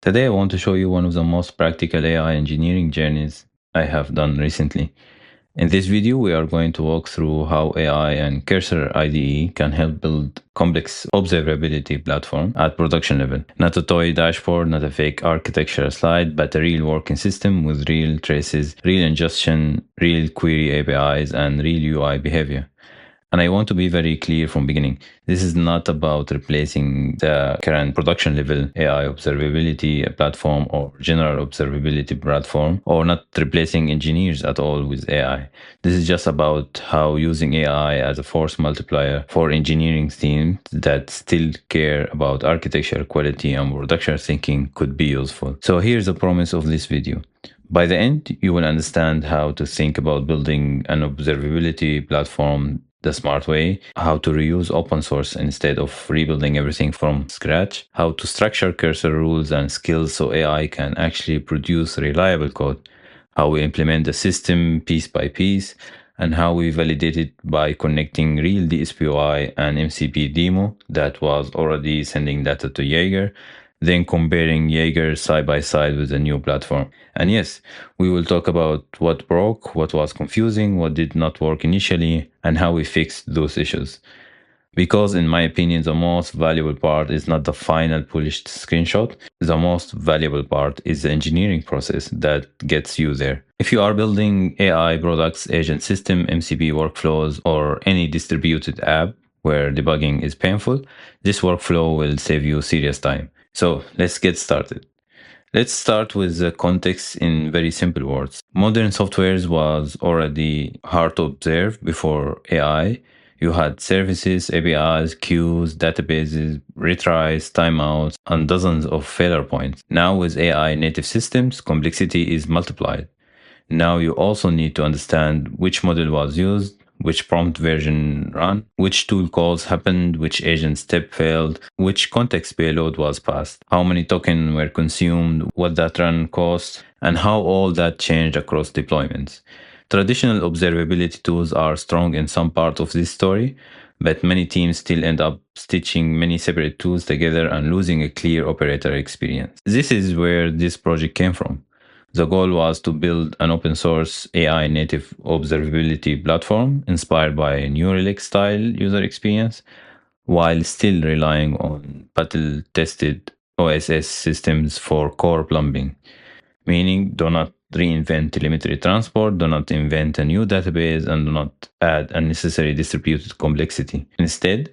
Today I want to show you one of the most practical AI engineering journeys I have done recently. In this video, we are going to walk through how AI and Cursor IDE can help build complex observability platform at production level. Not a toy dashboard, not a fake architecture slide, but a real working system with real traces, real ingestion, real query APIs, and real UI behavior. And I want to be very clear from beginning. This is not about replacing the current production level AI observability platform or general observability platform, or not replacing engineers at all with AI. This is just about how using AI as a force multiplier for engineering teams that still care about architecture quality and production thinking could be useful. So here's the promise of this video. By the end, you will understand how to think about building an observability platform the smart way, how to reuse open source instead of rebuilding everything from scratch, how to structure cursor rules and skills so AI can actually produce reliable code, how we implement the system piece by piece, and how we validate it by connecting real DSPY and MCP demo that was already sending data to Jaeger, then comparing Jaeger side by side with the new platform. And yes, we will talk about what broke, what was confusing, what did not work initially, and how we fixed those issues. Because, in my opinion, the most valuable part is not the final polished screenshot. The most valuable part is the engineering process that gets you there. If you are building AI products, agent system, MCP workflows, or any distributed app where debugging is painful, this workflow will save you serious time. So let's get started. Let's start with the context in very simple words. Modern softwares was already hard to observe before AI. You had services, APIs, queues, databases, retries, timeouts, and dozens of failure points. Now with AI native systems, complexity is multiplied. Now you also need to understand which model was used, which prompt version ran, which tool calls happened, which agent step failed, which context payload was passed, how many tokens were consumed, what that run cost, and how all that changed across deployments. Traditional observability tools are strong in some part of this story, but many teams still end up stitching many separate tools together and losing a clear operator experience. This is where this project came from. The goal was to build an open source AI native observability platform inspired by a new Relic-Style user experience while still relying on battle tested OSS systems for core plumbing, meaning do not reinvent telemetry transport, do not invent a new database, and do not add unnecessary distributed complexity. Instead,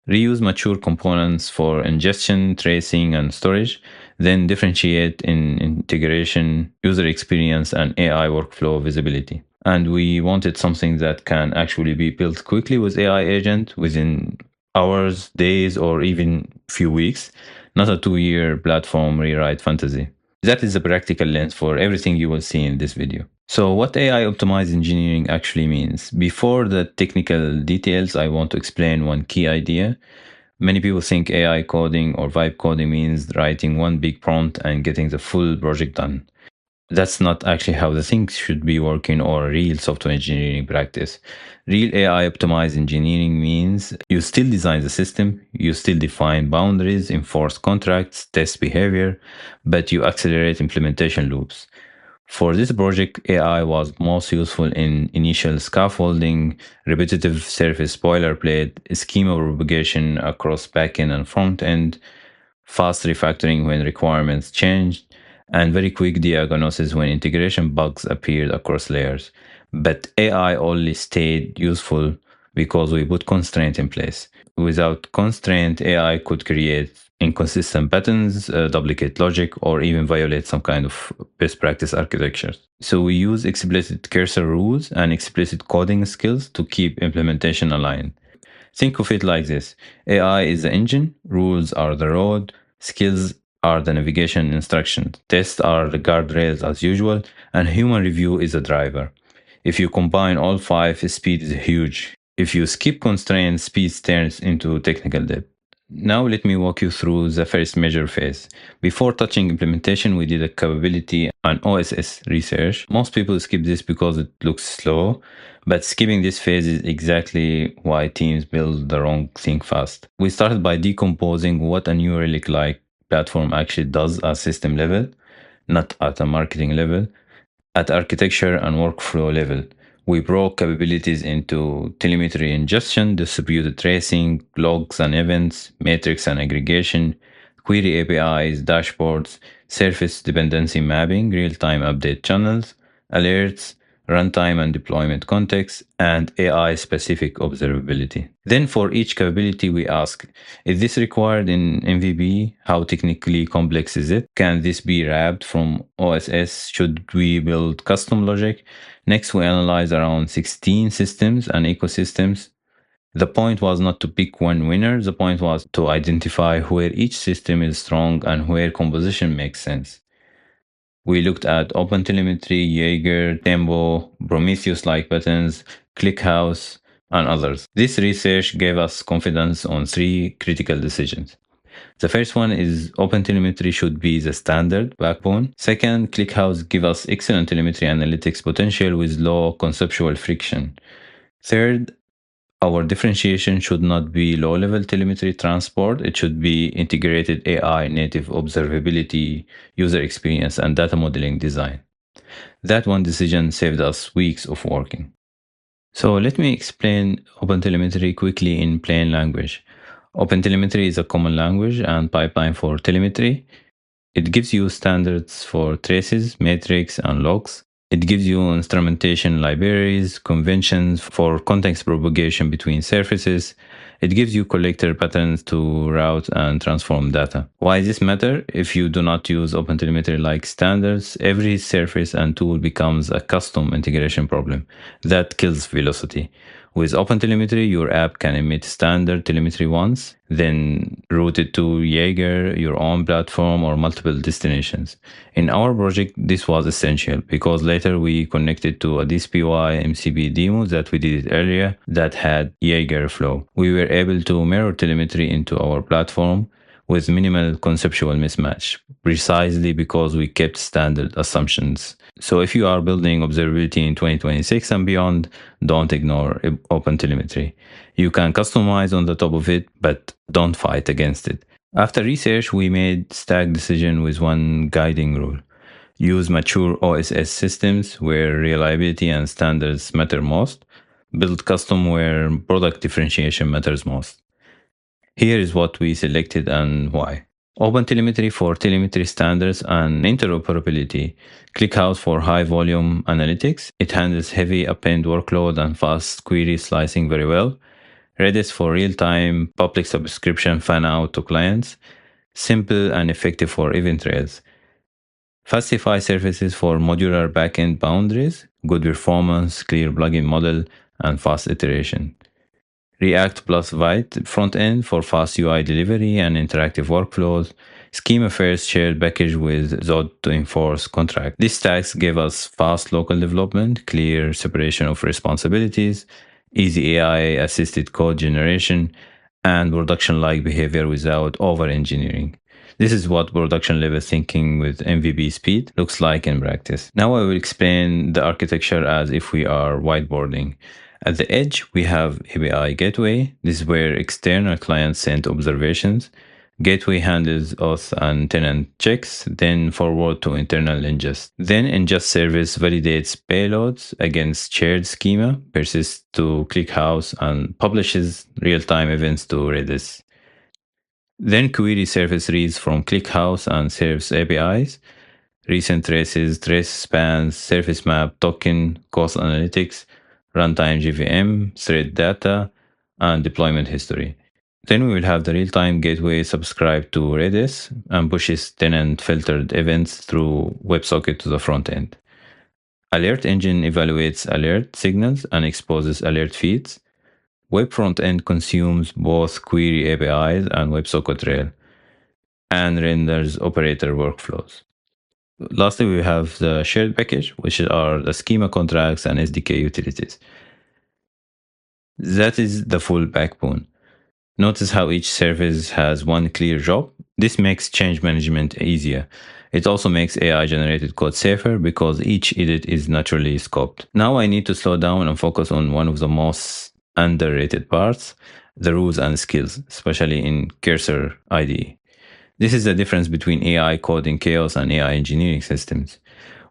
reuse mature components for ingestion, tracing, and storage, then differentiate in integration, user experience, and AI workflow visibility. And we wanted something that can actually be built quickly with AI agent within hours, days, or even few weeks, not a 2-year platform rewrite fantasy. That is the practical lens for everything you will see in this video. So what AI optimized engineering actually means. Before the technical details, I want to explain one key idea. Many people think AI coding or vibe coding means writing one big prompt and getting the full project done. That's not actually how the things should be working or real software engineering practice. Real AI optimized engineering means you still design the system, you still define boundaries, enforce contracts, test behavior, but you accelerate implementation loops. For this project, AI was most useful in initial scaffolding, repetitive surface boilerplate, schema propagation across backend and front end, fast refactoring when requirements changed, and very quick diagnosis when integration bugs appeared across layers. But AI only stayed useful because we put constraint in place. Without constraint, AI could create inconsistent patterns, duplicate logic, or even violate some kind of best practice architectures. So we use explicit cursor rules and explicit coding skills to keep implementation aligned. Think of it like this. AI is the engine, rules are the road, skills are the navigation instructions, tests are the guardrails as usual, and human review is the driver. If you combine all five, speed is huge. If you skip constraints, speed turns into technical debt. Now let me walk you through the first major phase. Before touching implementation, we did a capability and OSS research. Most people skip this because it looks slow, but skipping this phase is exactly why teams build the wrong thing fast. We started by decomposing what a new relic-like platform actually does at system level, not at a marketing level, at architecture and workflow level. We broke capabilities into telemetry ingestion, distributed tracing, logs and events, metrics and aggregation, query APIs, dashboards, surface dependency mapping, real-time update channels, alerts, runtime and deployment context, and AI specific observability. Then for each capability, we ask, is this required in MVP? How technically complex is it? Can this be wrapped from OSS? Should we build custom logic? Next, we analyze around 16 systems and ecosystems. The point was not to pick one winner. The point was to identify where each system is strong and where composition makes sense. We looked at OpenTelemetry, Jaeger, Tempo, Prometheus-like patterns, ClickHouse, and others. This research gave us confidence on three critical decisions. The first one is OpenTelemetry should be the standard backbone. Second, ClickHouse give us excellent telemetry analytics potential with low conceptual friction. Third, our differentiation should not be low-level telemetry transport. It should be integrated AI, native observability, user experience, and data modeling design. That one decision saved us weeks of working. So let me explain OpenTelemetry quickly in plain language. OpenTelemetry is a common language and pipeline for telemetry. It gives you standards for traces, metrics, and logs. It gives you instrumentation libraries, conventions for context propagation between surfaces. It gives you collector patterns to route and transform data. Why does this matter? If you do not use OpenTelemetry like standards, every surface and tool becomes a custom integration problem. That kills velocity. With OpenTelemetry, your app can emit standard telemetry once, then route it to Jaeger, your own platform, or multiple destinations. In our project, this was essential because later we connected to a DSPY MCP demo that we did earlier that had Jaeger flow. We were able to mirror telemetry into our platform with minimal conceptual mismatch, precisely because we kept standard assumptions. So if you are building observability in 2026 and beyond, don't ignore OpenTelemetry. You can customize on the top of it, but don't fight against it. After research, we made stack decision with one guiding rule. Use mature OSS systems where reliability and standards matter most. Build custom where product differentiation matters most. Here is what we selected and why. OpenTelemetry for telemetry standards and interoperability. ClickHouse for high volume analytics. It handles heavy append workload and fast query slicing very well. Redis for real-time public subscription fan out to clients. Simple and effective for event rails. Fastify services for modular backend boundaries, good performance, clear plugin model, and fast iteration. React plus Vite front end for fast UI delivery and interactive workflows. Schema first shared package with Zod to enforce contract. These stacks give us fast local development, clear separation of responsibilities, easy AI assisted code generation, and production like behavior without over engineering. This is what production level thinking with MVP speed looks like in practice. Now I will explain the architecture as if we are whiteboarding. At the edge, we have API gateway. This is where external clients send observations. Gateway handles auth and tenant checks, then forward to internal ingest. Then ingest service validates payloads against shared schema, persists to ClickHouse, and publishes real-time events to Redis. Then query service reads from ClickHouse and serves APIs, recent traces, trace spans, surface map, token, cost analytics, runtime GVM, thread data, and deployment history. Then we will have the real-time gateway subscribe to Redis and pushes tenant filtered events through WebSocket to the front end. Alert engine evaluates alert signals and exposes alert feeds. Web front end consumes both query APIs and WebSocket rail and renders operator workflows. Lastly, we have the shared package, which are the schema contracts and SDK utilities. That is the full backbone. Notice how each service has one clear job. This makes change management easier. It also makes AI generated code safer because each edit is naturally scoped. Now I need to slow down and focus on one of the most underrated parts, the rules and skills, especially in Cursor IDE. This is the difference between AI coding chaos and AI engineering systems.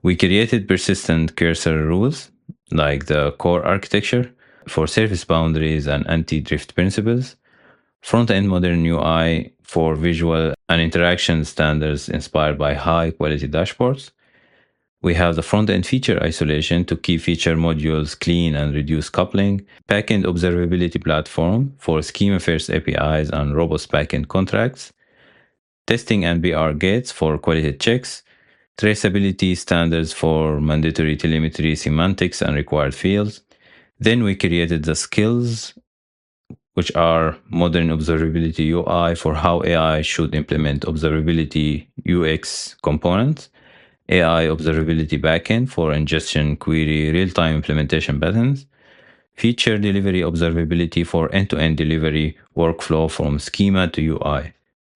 We created persistent cursor rules, like the core architecture, for service boundaries and anti-drift principles, front-end modern UI for visual and interaction standards inspired by high-quality dashboards. We have the front-end feature isolation to keep feature modules clean and reduce coupling, backend observability platform for schema-first APIs and robust backend contracts, testing and BR gates for quality checks, traceability standards for mandatory telemetry semantics and required fields. Then we created the skills, which are modern observability UI for how AI should implement observability UX components, AI observability backend for ingestion query real-time implementation patterns, feature delivery observability for end-to-end delivery workflow from schema to UI.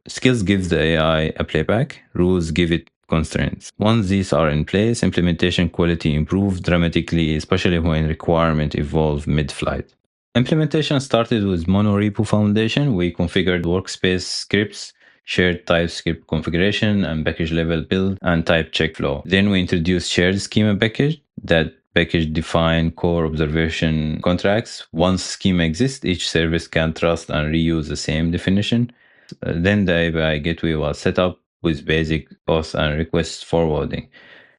Skills gives the AI a playback, rules give it constraints. Once these are in place, implementation quality improves dramatically, especially when requirements evolve mid-flight. Implementation started with monorepo foundation. We configured workspace scripts, shared TypeScript configuration, and package level build and type check flow. Then we introduced shared schema package. That package define core observation contracts. Once schema exists, each service can trust and reuse the same definition. Then the API gateway was set up with basic auth and request forwarding.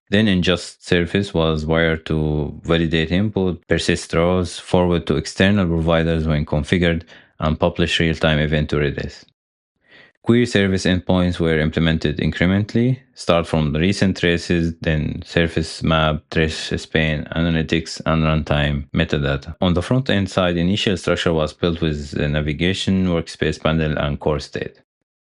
Then ingest service was wired to validate input, persist rows, forward to external providers when configured, and publish real-time event to Redis. Query service endpoints were implemented incrementally, start from the recent traces, then surface map, trace span, analytics, and runtime metadata. On the front-end side, initial structure was built with the navigation, workspace panel, and core state.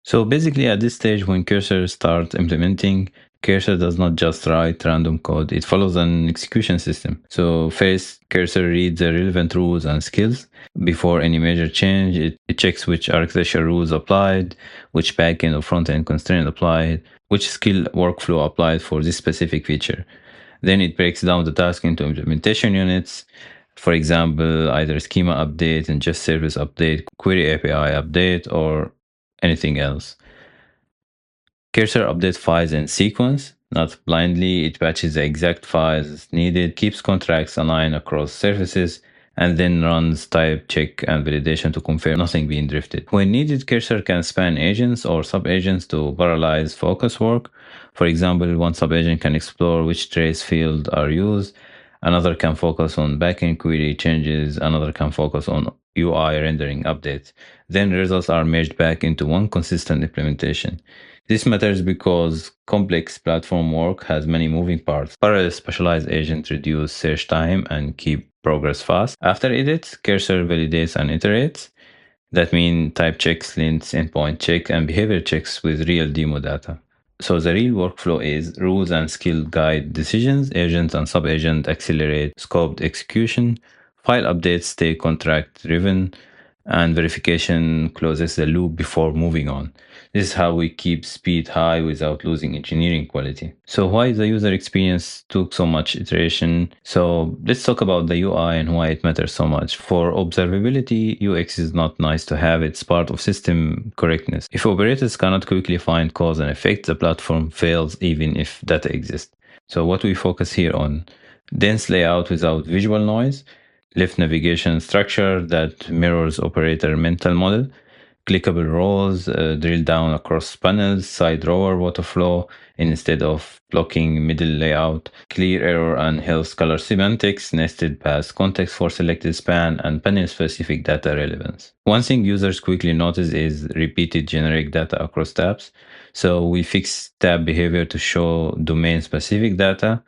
So basically, at this stage, when Cursor starts implementing, Cursor does not just write random code, it follows an execution system. So first, Cursor reads the relevant rules and skills. Before any major change, it checks which architecture rules applied, which backend or front-end constraint applied, which skill workflow applied for this specific feature. Then it breaks down the task into implementation units. For example, either schema update and just service update, query API update, or anything else. Cursor updates files in sequence, not blindly. It patches the exact files needed, keeps contracts aligned across services, and then runs type check and validation to confirm nothing being drifted. When needed, Cursor can span agents or sub-agents to parallelize focus work. For example, one sub-agent can explore which trace fields are used, another can focus on backend query changes, another can focus on UI rendering updates. Then results are merged back into one consistent implementation. This matters because complex platform work has many moving parts. Parallel specialized agents reduce search time and keep progress fast. After edits, Cursor validates and iterates. That means type checks, lints, endpoint check, and behavior checks with real demo data. So the real workflow is rules and skill guide decisions, agents and sub-agent accelerate scoped execution, file updates stay contract driven, and verification closes the loop before moving on. This is how we keep speed high without losing engineering quality. So why the user experience took so much iteration? So let's talk about the UI and why it matters so much. For observability, UX is not nice to have, it's part of system correctness. If operators cannot quickly find cause and effect, the platform fails even if data exists. So what we focus here on, dense layout without visual noise, left navigation structure that mirrors operator mental model, clickable rows, drill down across panels, side rower waterflow instead of blocking middle layout, clear error and health color semantics, nested path context for selected span, and panel specific data relevance. One thing users quickly notice is repeated generic data across tabs. So we fix tab behavior to show domain specific data,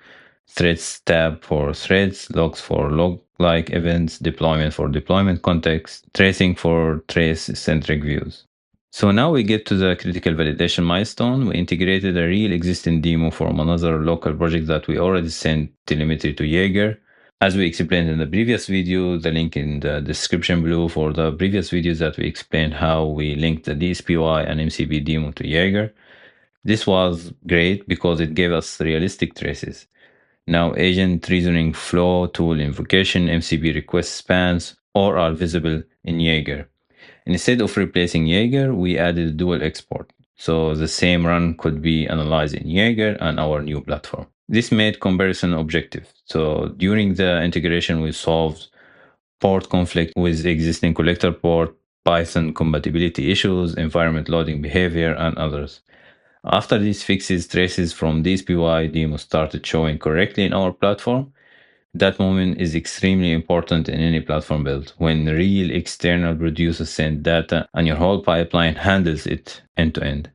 threads tab for threads, logs for log-like events, deployment for deployment context, tracing for trace-centric views. So now we get to the critical validation milestone. We integrated a real existing demo from another local project that we already sent telemetry to Jaeger. As we explained in the previous video, the link in the description below for the previous videos that we explained how we linked the DSPY and MCP demo to Jaeger. This was great because it gave us realistic traces. Now, agent reasoning flow, tool invocation, MCP request spans, all are visible in Jaeger. Instead of replacing Jaeger, we added dual export. So the same run could be analyzed in Jaeger and our new platform. This made comparison objective. So during the integration, we solved port conflict with existing collector port, Python compatibility issues, environment loading behavior, and others. After these fixes, traces from these PY demos started showing correctly in our platform. That moment is extremely important in any platform build when real external producers send data and your whole pipeline handles it end to end.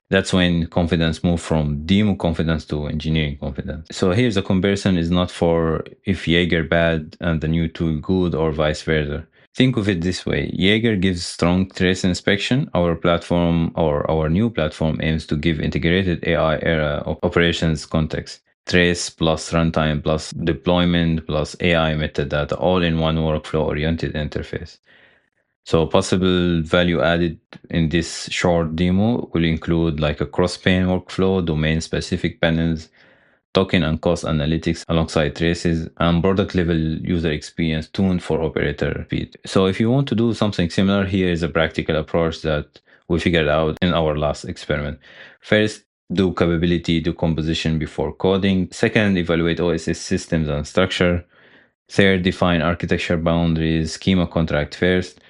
That's when confidence moved from demo confidence to engineering confidence. So here's a comparison is not for if Jaeger bad and the new tool good or vice versa. Think of it this way. Jaeger gives strong trace inspection. Our platform or our new platform aims to give integrated AI era operations context. Trace plus runtime plus deployment plus AI metadata all in one workflow oriented interface. So possible value added in this short demo will include like a cross-pane workflow, domain-specific panels, token and cost analytics alongside traces, and product-level user experience tuned for operator speed. So if you want to do something similar, here is a practical approach that we figured out in our last experiment. First, do capability decomposition before coding. Second, evaluate OSS systems and structure. Third, define architecture boundaries, schema contract first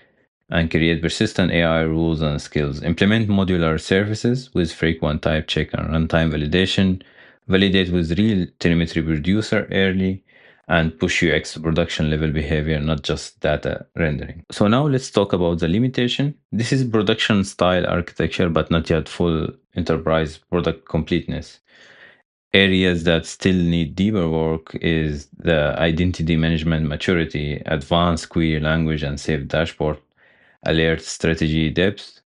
and create persistent AI rules and skills. Implement modular services with frequent type check and runtime validation. Validate with real telemetry producer early and push UX to production level behavior, not just data rendering. So now let's talk about the limitation. This is production style architecture, but not yet full enterprise product completeness. Areas that still need deeper work is the identity management maturity, advanced query language and safe dashboard, alert strategy depth,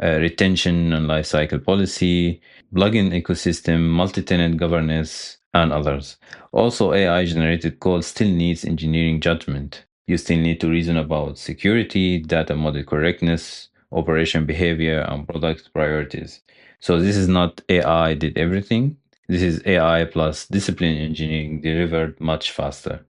retention and lifecycle policy, plugin ecosystem, multi-tenant governance, and others. Also, AI generated code still needs engineering judgment. You still need to reason about security, data model correctness, operation behavior, and product priorities. So this is not AI did everything. This is AI plus discipline engineering delivered much faster.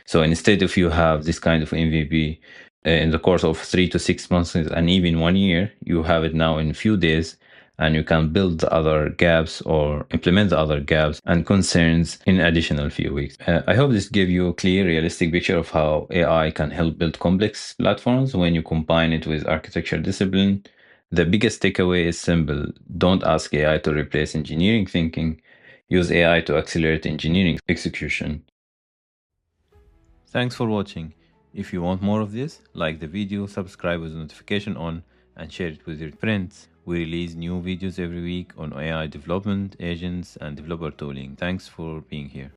So instead of you have this kind of MVP in the course of 3 to 6 months and even 1 year, you have it now in a few days and you can build the other gaps or implement the other gaps and concerns in additional few weeks. I hope this gave you a clear, realistic picture of how AI can help build complex platforms when you combine it with architecture discipline. The biggest takeaway is simple. Don't ask AI to replace engineering thinking. Use AI to accelerate engineering execution. Thanks for watching. If you want more of this, like the video, subscribe with notification on, and share it with your friends. We release new videos every week on AI development, agents, and developer tooling. Thanks for being here.